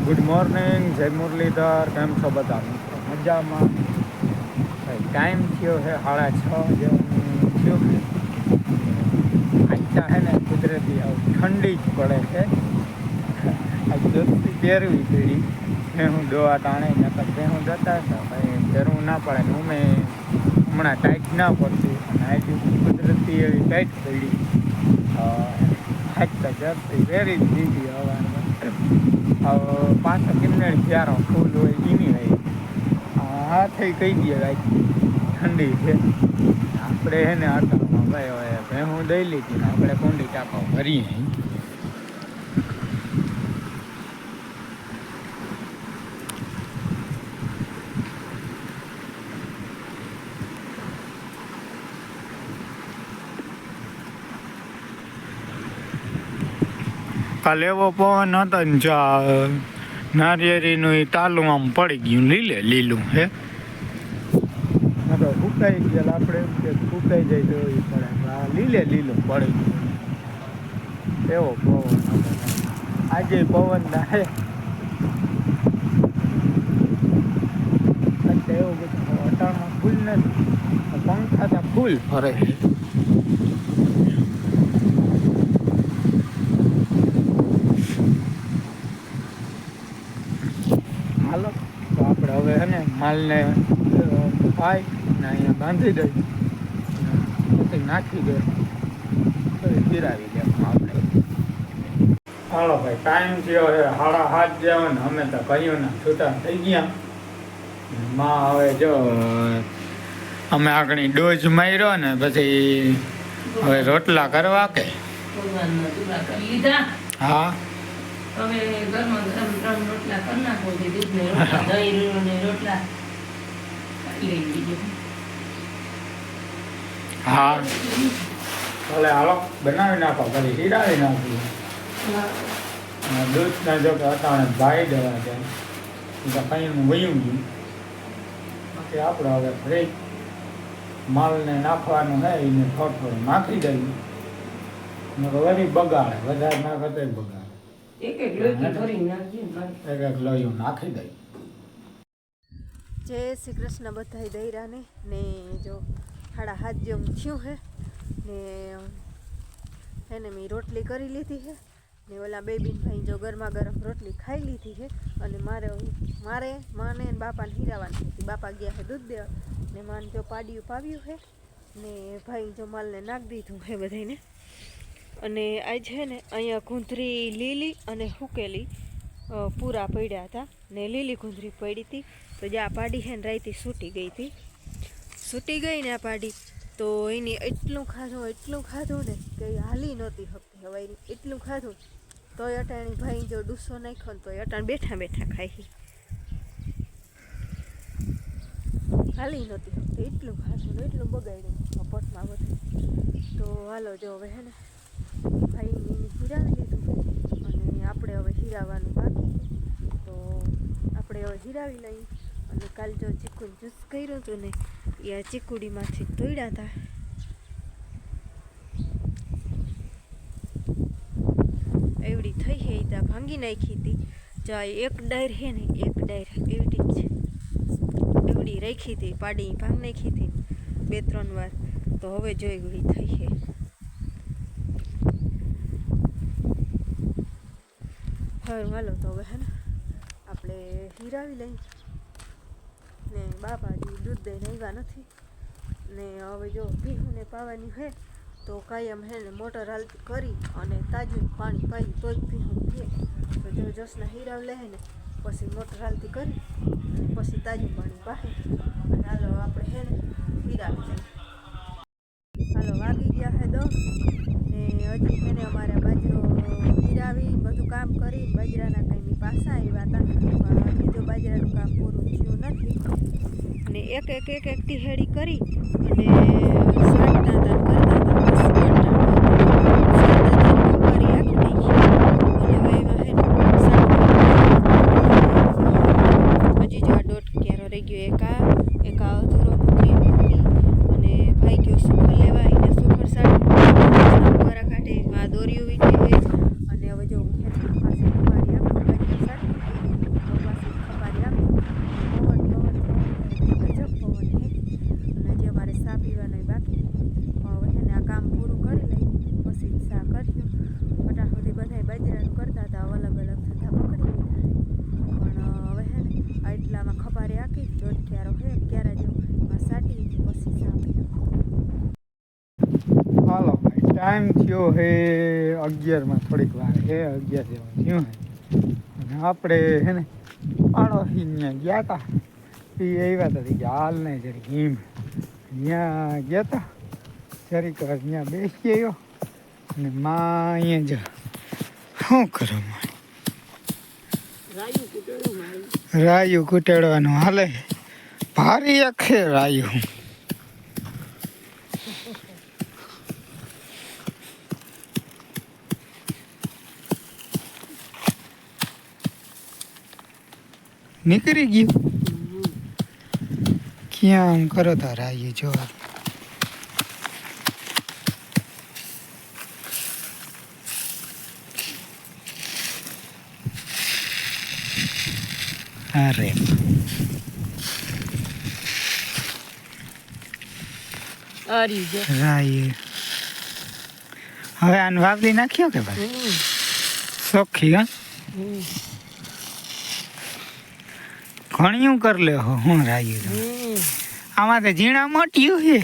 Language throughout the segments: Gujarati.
ગુડ મોર્નિંગ, જય મુરલીધર. કેમ છો બધા મિત્રો? મજામાં. ટાઈમ થયો છે 6:30 જેવું થયું. આજતા છે ને કુદરતી ઠંડી જ પડે છે. આજ દોસ્તી પહેરવી પડી. ભેહું દોવા તાણે નકર ભેહું જતા હતા ભાઈ, જરૂર ના પડે ને અમે હમણાં ટાઈટ ના પડતી અને આજે કુદરતી એવી ટાઈટ પડી. આજતા જતી પહેરી જ દીધી. હવે પાછો કિમનેર પ્યારો ફૂલ હોય એની હોય હાથે કહી દે ભાઈ ઠંડી છે. આપણે હે ને આટામાં ભાઈ હવે ભેહું દઈ લીધી ને આપણે કુંડી ટાંકો ભરીએ. કાલે એવો પવન હતો ને નારિયેરીનું તાલું આમ પડી ગયું લીલું હે. તો ફૂકાઈ ગયા આપણે ફૂકાઈ જાય તો એ પડે લીલું પડી ગયું. એવો પવન હતો આજે પવન હે. એવું બધું અટાણમાં ફૂલ નથી, પંખા તો ફૂલ ફરે છે. હાલો તો આપણે હવે હે ને માલને પાઈ ને અહીંયા બાંધી દઈ પછી નાખી દે પછી ફિરાવી દે આપણે. હાલો ભાઈ, ટાઈમ થયો છે 7:30 જેવો ને અમે તો કહ્યું ને છૂટા થઈ ગયા. માં હવે જો અમે આગળ ડોઝ માર્યો ને પછી હવે રોટલા કરવા કે હા હવે ગરમા ગરમ 3 રોટલા કરી નાખો. દૂધ ને રોટલા, દહીં ને રોટલા લઈ લીધું. હા ભલે હાલો બનાવી નાખો, પછી હીરાવી નાખી. દૂધ ના જો કે અટાણે ભાઈ દેવા જાય તો કઈ વયું ગયું. બાકી આપણે હવે ફ્રી માલને નાખવાનું હે એને થોડું નાખી દઈએ. વળી બગાડે, વધારે નાખે તો બગાડે. એક લોયું નાખી દઈ. જય શ્રી કૃષ્ણ બધાય દૈરાને ને જો 7:30 જેવું થયું છે ને એને મેં રોટલી કરી લીધી છે ને ઓલા બેબીન ભાઈ જો ગરમા ગરમ રોટલી ખાઈ લીધી છે. અને મારે માને ને બાપાને હીરાવાની હતી. બાપા ગયા છે દૂધ દેવા ને માને જો પાડ્યું પાવ્યું છે ને ભાઈ જો માલને નાખી દીધું છે બધાને. અને આ છે ને અહીંયા કુંધરી લીલી અને હુકેલી પૂરા પડ્યા હતા ને લીલી કુંધરી પડી હતી તો જ્યાં પાડી છે ને રાઈતી છૂટી ગઈ ને આ પાડી તો એની એટલું ખાધું ને કે હાલી નહોતી શકતી. હવે એટલું ખાધું તોય અટાણી ભાઈ જો ડૂસો નાખ્યો ને તોય અટાણ બેઠા ખાઈ હાલી નહોતી શકતી. એટલું ખાધું ને એટલું બગાડ્યું પટમાં બધું. તો હાલો જો હવે હે ને ભાઈ એની હીરાવી લીધું અને આપણે હવે હીરાવાનું બાકી છે તો આપણે હવે હીરાવી લઈએ. અને કાલ જો ચીકુને જ્યુસ કર્યું હતું ને એ આ ચીકુડીમાંથી તોડ્યા હતા. એવડી થઈ છે ત્યાં ભાંગી નાખી હતી. જો એક ડાયર છે ને એક ડાયર એવડી જ છે, એવડી રાખી હતી પાડી ભાંગ નાખી હતી 2-3 વાર. તો હવે જો એવડી થઈ છે. હાલો તો હવે હે ને આપણે હીરાવી લઈએ ને બાપાજી દૂધ દઈને આવ્યા નથી ને હવે જો ભીહુંને પાવાની છે તો કાયમ હે ને મોટર હાલતી કરી અને તાજું પાણી પાઈ તો જ ભીહું પીએ. તો જો જસના હીરાવ લે ને પછી મોટર હાલતી કરી અને પછી તાજું પાણી પાહે. અને હાલો આપણે હે ને હીરાવી લઈએ. હાલો વાગી ગયા છે 10 ને હજી એને અમારે બાજરો હીરાવી બધું કામ કરી બાજરાના કાંઈ પાછા આવ્યા હતા પણ હજી જો બાજરાનું કામ પૂરું થયું નથી. અને એક ટીહેડી કરી અને સાંટતા હતા કરતા હતા હજી જો આ દોઢ ક્યારો રહી ગયો. એક આ અધૂરો મૂકી અને ભાઈ ગયો સુખર લેવા એને સુખર સાડી કાઢે આ દોરીઓ વીટી અને હવે જો પાસે ટાઈમ થયો હે 11 થોડીક વાર હે 11 જેવું થયું હે અને આપણે હે ને પાડોશી ત્યાં ગયા હતા એ આવ્યા હતા કે હાલ નહીં જરીક હિમ ત્યાં ગયા હતા જરીક વાર ત્યાં બેસી આવ્યો અને માં અહીંયા જ શું કરો રાયું કૂટેડવાનું હાલે ભારી અખે રાયું નીકળી ગયું ક્યાં આમ કરો તા રાયું જો અરે રાયું હવે આને વાપરી નાખ્યો કે ભાઈ સોખી હા ઘણિયું કરી લે હું રાયું આમાં તો ઝીણા મોટિયું છે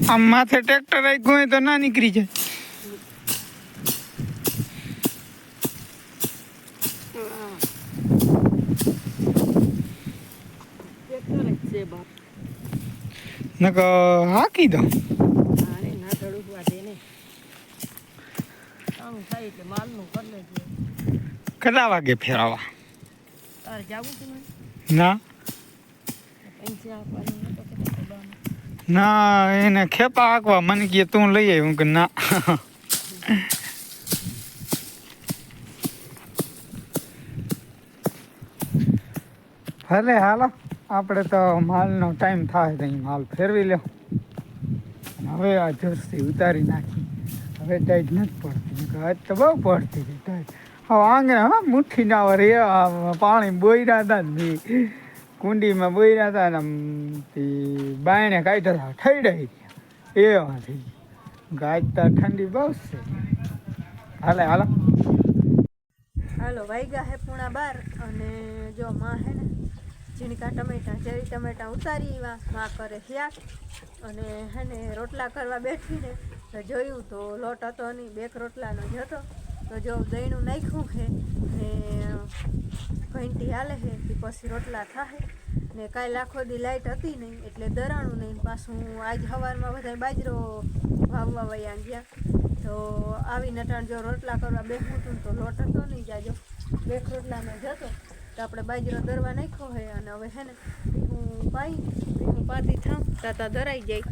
આમ માથે ટ્રેક્ટર રાખ્યું હોય તો ના નીકળી જાય નકો હાકી દો કેટલા વાગે ફેરવા ના ના એને ખેપા હાંકવા મને કે તું લઈ આવ્યું કે ના ભલે હાલો આપણે તો માલનો ટાઈમ થાય તો અહીં માલ ફેરવી લો હવે આ જર્સી ઉતારી નાખી હવે ટાઈટ નથી પડતી આજ તો બહુ પડતી હતી ટાઈટ હવે આંગણે હા મુઠ્ઠી ના વર એ પાણી બોયરા હતા ને કુંડીમાં બોયરા હતા ને બાયણે કાઢ્યા ઠઈડાઈ ગયા એવાથી ગાય તો ઠંડી બહુ છે હાલે હાલો હાલો વાગ્યા હે 11:30 અને જો માં હે ને ઝીણકા ટમેટા ચેરી ટમેટા ઉતારી માં કરે શાક અને હે ને રોટલા કરવા બેઠી ને તો જોયું તો લોટ હતો નહીં 2 રોટલાનો જ હતો તો જો દહીંનું નાખ્યું છે ને ઘંટી હાલે છે તે પછી રોટલા થાય ને કાંઈ આખો દી લાઇટ હતી નહીં એટલે દરાણું નહીં પાછું આજ સવારમાં બધા બાજરો વાવવા વયા ગયા તો આવી નટાણ જો રોટલા કરવા બેઠું હતું તો લોટ હતો નહીં જાજો 2 રોટલાનો જ હતો તો આપણે બાજરો દરવા નાખ્યો હોય અને હવે હે ને હું પાતી થામ તાતા દરાઈ જાય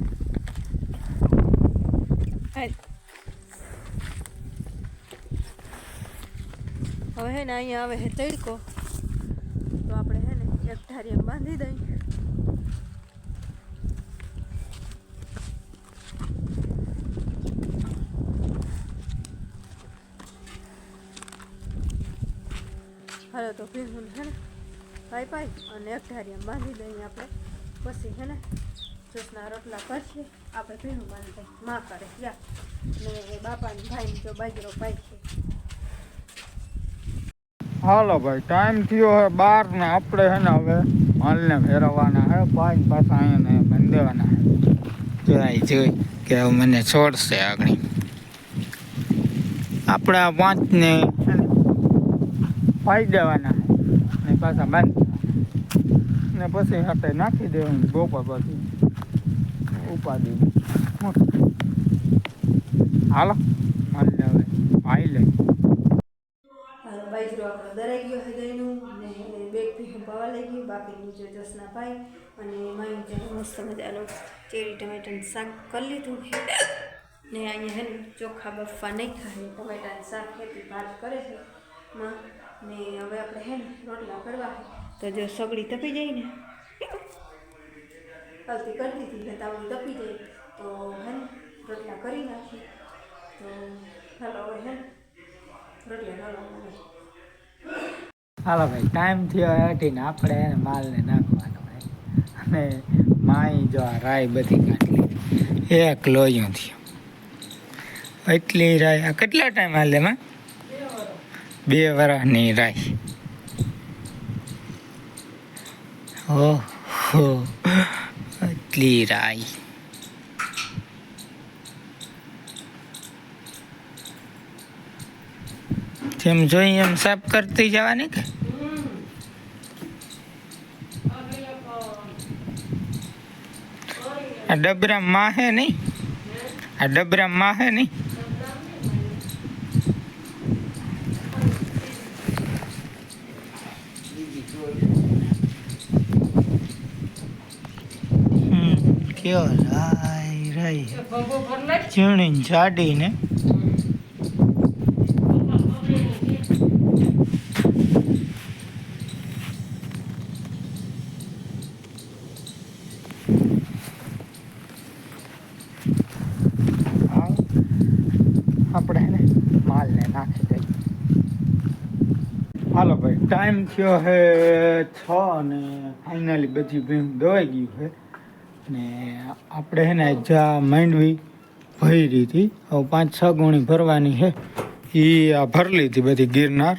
હવે હે ને અહીંયા આવે હે તડકો તો આપણે હે ને એક ધારીએ બાંધી દઈએ હાલો તો ભીહું હે ને પાઈ અને એક ધારીએ બાંધી દઈએ આપણે પછી હે ને જૂસના રોટલા કરશે આપણે ભીહું બાંધી દઈએ માં કરે યા ને બાપાની ભાઈ જો બાજરો પાઈ છે હાલો ભાઈ ટાઈમ થયો હે 12 ને આપણે હે ને હવે માલને ફેરવવાના હે પાઈ પાછા અહીંયા બંધ દેવાના હે જોઈ કે હવે મને છોડશે આગળ આપણે આ 5 ને પાઈ દેવાના ને પાછા બંધ ને પછી હાથે નાખી દેવાનું બપોર પછી ઉપાડી હાલો માલને હવે પાઈ લે બાજરો આપણો દરાઈ ગયો છે દહીંનું અને બેગ ભીહું પાવા લઈ ગયું બાકી નીચે જસના પાઈ અને માયું ત્યાં મસ્ત મજાનું ચેરી ટમેટાનું શાક કરી લીધું ને અહીંયા હે ને ચોખા બફા નહીં ખાય ટમેટાનું શાક ખેતી ભાત કરે છે માં ને હવે આપણે હે ને રોટલા કરવા તો જો સગડી તપી જાય ને હલતી કરી દીધી એટલે તાવડી તપી જાય તો હે ને રોટલા કરી નાખી તો હાલો હવે હે ને રોટલા નાખવાના હાલો ભાઈ ટાઈમ થયો હટીને આપણે માલને નાખવાનો ભાઈ અને માઈ જો આ રાય બધી કાઢી એક લોયું થયું એટલી રાય આ કેટલા ટાઈમ હાલે એમાં 2 વર્ષની રાય. ઓહો એટલી રાય. જેમ જોઈએ એમ સાફ કરતી જવાની કે આ ડબરા માહે નહીં, આ ડબરા માહે નહીં. કયો રાય રાય ચીણી જાડી ને આપણે એને માલને નાખી દઈએ. હાલો ભાઈ ટાઈમ થયો હે 6 અને ફાઇનલી બધી ભીમ દવાઈ ગયું છે ને આપણે હે ને જા માંડવી ભરી હતી હવે 5-6 ગુણી ભરવાની છે. એ આ ભરી લીધી બધી ગિરનાર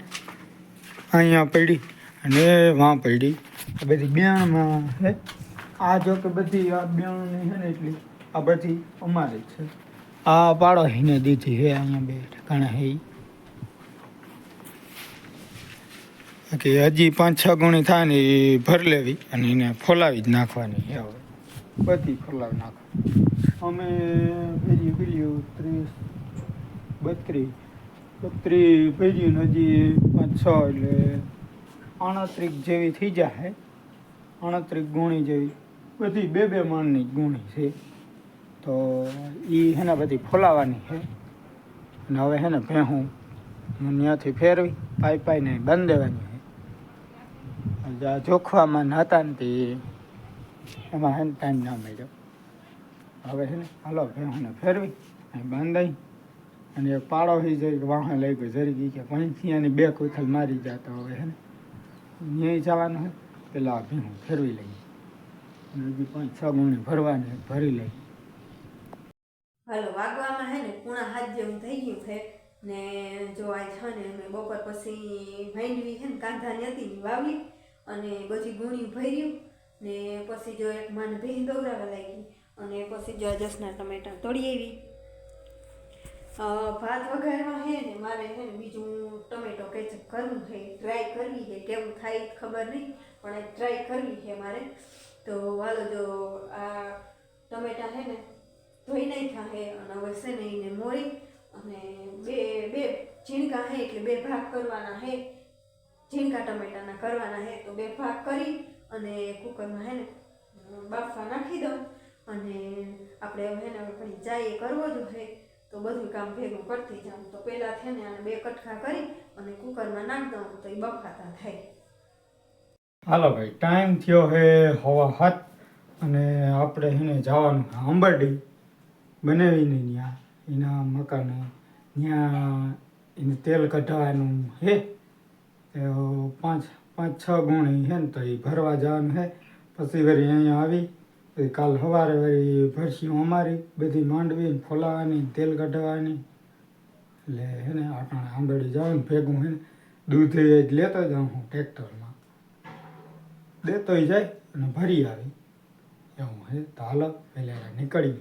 અહીંયા પડી અને વાં પડી આ બધી બેણમાં છે. આ જો કે બધી આ બેણની છે ને એટલી આ બધી અમારી છે. આ પાડોશીને દીધી છે અહીંયા 2 ઠેકાણા છે કે હજી 5-6 ગુણી થાય ને એ ભરી લેવી અને એને ફોલાવી જ નાખવાની છે. હવે બધી ફોલાવી નાખવાની. અમે ભર્યું 30 32 ભર્યું ને હજી 5-6 એટલે 38 જેવી થઈ જાય. 38 ગુણી જેવી બધી 2 મણની ગુણી છે. તો એ હેને બધી ફોલાવાની છે અને હવે હે ને ભેહું ત્યાંથી ફેરવી પાઈને બાંધી દેવાની છે. આ જોખવામાં હતા ને તે એમાં હે ને ટાઈમ ના મળ્યો. હવે છે ને હાલો ભેહુંને ફેરવી અહીં બાંધાઈ અને એક પાડોશી જરીક વાહન લઈ ગયો જરીક કે પંચિયાની 2 કોથલ મારી જતો. હવે હે ને ન્યાય જવાનું હોય પેલા ભેહું ફેરવી લઈએ અને હજી 5-6 ગુણી ભરવાની ભરી લઈએ. હાલો વાગવામાં હે ને 6:30 જેવું થઈ ગયું છે ને જો આજ છે ને મેં બપોર પછી માંડવી છે ને કાંધાની હતી ને વાવી અને બધી ગુણી ભર્યું ને પછી જો એક માને ભેહી દોરાવા લાગી અને પછી જો જસના ટમેટા તળી આવી. ભાત વઘારમાં છે ને મારે છે ને બીજું ટમેટો કેચઅપ કરવું છે, ટ્રાય કરવી છે. કેવું થાય ખબર નહીં પણ ટ્રાય કરવી છે મારે. તો હાલો જો આ ટમેટા છે ને ધોઈ નાખ્યા છે અને હવે છે ને એને મોરી અને બે ઝીણકા છે એટલે 2 ભાગ કરવાના છે. ઝીણકા ટમેટાના કરવાના છે તો 2 ભાગ કરી અને કુકરમાં છે ને બાફવા નાખી દઉં અને આપણે હવે છે ને ઘણી ચાય કરવો જ છે તો બધું કામ ભેગું કરતી જાઉં. તો પહેલાં છે ને આને 2 કટકા કરી અને કુકરમાં નાખી દઉં તો એ બફાતા થાય. હાલો ભાઈ ટાઈમ થયો હે 7:15 અને આપણે એને જવાનું આંબરડી બનાવીને ત્યાં એના મકાને ત્યાં એને તેલ કઢાવવાનું છે. 5-6 ગુણી છે ને તો એ ભરવા જવાનું છે. પછી વળી અહીંયા આવી પછી કાલ સવારે વળી ભરસીઓ અમારી બધી માંડવી ફોલાવાની તેલ કઢાવવાની એટલે હે ને આપણે આંબરડી જવાનું ભેગું છે ને દૂધ જ લેતો જાઉં હું ટ્રેક્ટરમાં દેતોય જાય અને ભરી આવી એવું છે. તો હાલો પહેલાં નીકળીએ.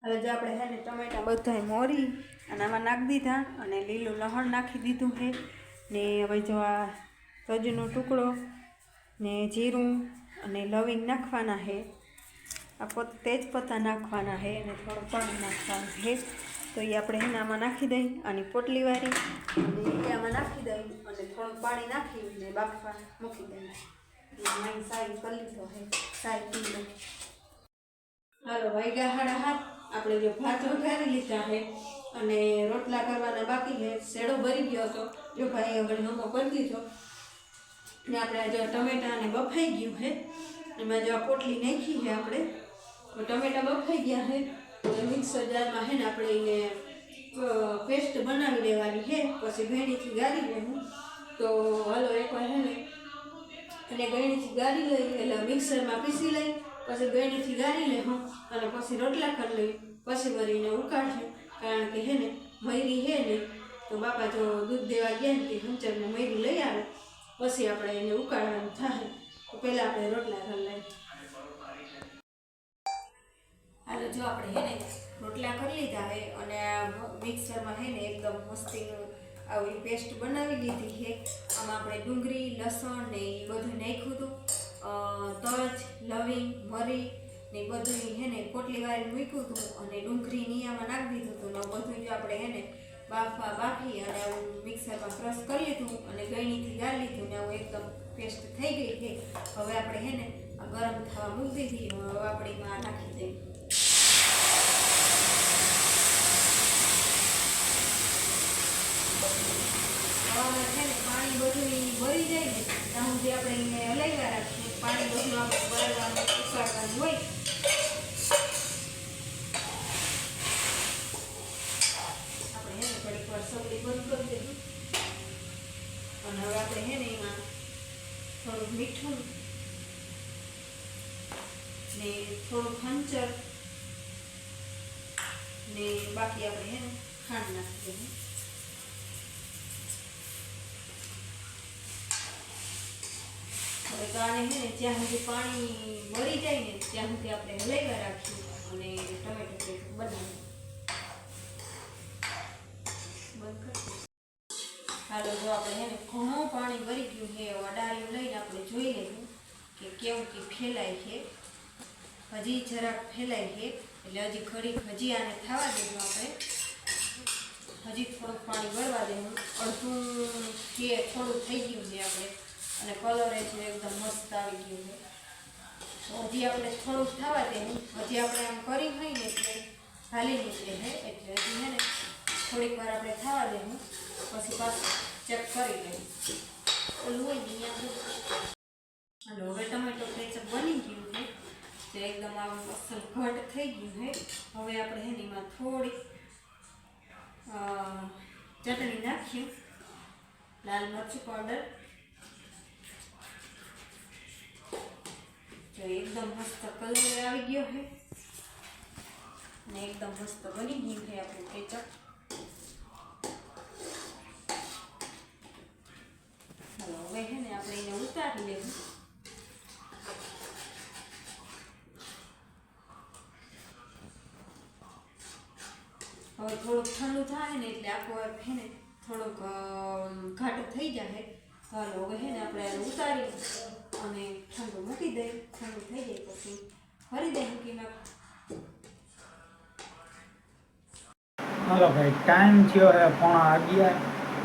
હવે જો આપણે છે ને ટમેટા બધાય મોરી અને આમાં નાખી દીધા અને લીલું લસણ નાખી દીધું છે ને હવે જો આ તજનો ટુકડો ને જીરું અને લવિંગ નાખવાના છે. આ તેજ પત્તા નાખવાના છે અને થોડું પાણી નાખવાનું છે. તો એ આપણે એનામાં નાખી દઈ અને પોટલી વાળી અને એમાં નાખી દઈ અને થોડું પાણી નાખીને બાફવા મૂકી દઈ. મારી સારી કરી લીધો છે, સારી પી લો. હાલો વાગ્યા 7:30. આપણે જો ભાત વઘારી લીધા છે અને રોટલા કરવાના બાકી છે. શેડો ભરી ગયો હતો, જો ભાઈ આગળ હમો કરી દીધો ને આપણે જો ટમેટા ને બફાઈ ગયું છે. એમાં જો પોટલી નાખી છે આપણે, તો ટમેટા બફાઈ ગયા છે. મિક્સર જારમાં છે ને આપણે એને પેસ્ટ બનાવી લેવાની છે, પછી ગળણીથી ગાળી લેવું. તો હાલો એકવાર છે ને અને ગળણીથી ગાળી લઈ એટલે મિક્સરમાં પીસી લઈ, પછી ગળણીથી ગાળી લેવું અને પછી રોટલા કરી લઈ, પછી વળીને ઉકાળશું. કારણ કે હે ને મયરી છે ને તો બાપા જો દૂધ દેવા ગયા ને તે હંચરને મયરી લઈ આવે, પછી આપણે એને ઉકાળવાનું થાય. તો પહેલાં આપણે રોટલા કરી લઈએ. હાલો જો આપણે હે ને રોટલા કરી લીધા છે અને મિક્સરમાં હે ને એકદમ મસ્તીનું આવી પેસ્ટ બનાવી લીધી છે. આમાં આપણે ડુંગળી, લસણ ને એ બધું નાખ્યું હતું, તજ, લવિંગ, મરી ને બધું હે ને પોટલી વાળી મૂક્યું હતું અને ડુંગળી નિયામાં નાખી દીધું હતું. ને બધું જો આપણે હે ને બાફી અને આવું મિક્સરમાં ક્રશ કરી લીધું અને ગળણીથી ગાળી લીધું ને આવું એકદમ પેસ્ટ થઈ ગઈ છે. હવે આપણે હે ને આ ગરમ થવા મૂકી દીધી. હવે આપણે એમાં નાખી દઈએ. પાણી બધું ભરી જાય ને ત્યાં સુધી આપણે એને હલાવ્યા રાખીએ. પાણી બધું આપણે બળવાનું ઉકાળવાનું હોય. આપણે હે ને થોડીક વાર સગડી બંધ કરી દીધું અને હવે આપણે હે ને એમાં થોડુંક મીઠું ને થોડુંક ખંચર ને બાકી આપણે હે ને ખાંડ નાખી દઈએ. હવે તો આને હે ને જ્યાં સુધી પાણી મરી જાય ને ત્યાં સુધી આપણે હલાવ્યા રાખીએ અને ટમેટો પેસ્ટ બનાવીએ. બંધ કરી. હાલો જો આપણે હે ને ઘણું પાણી ભરી ગયું છે. અડારીઓ લઈને આપણે જોઈ લઈએ કે કેવું કે ફેલાય છે. હજી જરાક ફેલાય છે એટલે હજી ઘડીક હજી આને થવા દેવું. આપણે હજી થોડુંક પાણી ભરવા દેવું. અડધું કે થોડું થઈ ગયું છે આપણે અને કલર છે એકદમ મસ્ત આવી ગયું છે. તો હજી આપણે થોડુંક થવા દેવું. હજી આપણે આમ કરી હોય ને એટલે હાલી નીકળે છે એટલે હજી હે ને થોડીક વાર આપણે થવા દેવું, પછી પાછું ચેક કરી લેવું. ઓલું હોય ને અહીંયા. હાલો હવે ટમેટો કેચઅપ બની ગયું છે, તે એકદમ આમ અસલ ઘટ થઈ ગયું છે. હવે આપણે હે ને એમાં થોડીક ચટણી નાખીએ, લાલ મરચું પાવડર. તો એકદમ મસ્ત કલર આવી ગયો છે ને એકદમ મસ્ત બની ગયું છે આપણું કેચઅપ. ચાલો હવે છે ને આપણે એને ઉતારી લેવું. હવે થોડુંક ઠંડુ થાય ને એટલે આખું છે ને થોડુંક ઘાટું થઈ જાય. ચાલો હવે છે ને આપણે ઉતારી અને ઠંડુ મૂકી દઈએ. ઠંડુ થઈ જાય પછી ફરી દઈ મૂકી નાખ. હાલો ભાઈ ટાઈમ થયો છે 11:30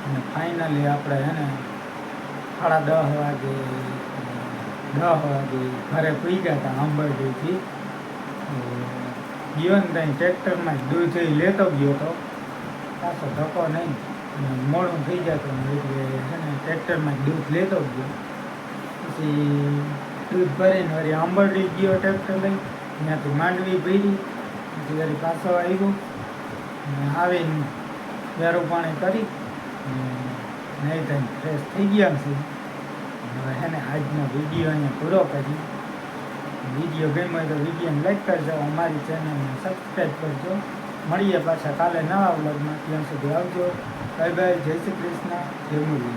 અને ફાઇનલી આપણે હે ને 10:30 વાગે 10 વાગે ઘરે પી ગયા હતા અંબરડીથી. ગયો ને ત્યાં ટ્રેક્ટરમાં દૂધ લેતો ગયો હતો, પાછો ધક્કો નહીં અને મોડું થઈ જતું એટલે છે ને ટ્રેક્ટરમાં દૂધ લેતો ગયો. પછી દૂધ ભરીને વળી અંબરડી ગયો ટ્રેક્ટર લઈ, ત્યાંથી માંડવી ભરી, પછી વળી પાછો આવ્યો અને આવીને વેરું પાણી કરી નહીં થઈને ફ્રેશ થઈ ગયા છે. હવે છે ને આજનો વિડીયો અહીંયા પૂરો કરી. વિડીયો ગમ્યો હોય તો વિડીયોને લાઈક કરજો, અમારી ચેનલને સબસ્ક્રાઈબ કરજો. મળીએ પાછા કાલે નવા વ્લોગમાં. ત્યાં સુધી આવજો. Bye bye. જય શ્રી કૃષ્ણ. જય મુરલી.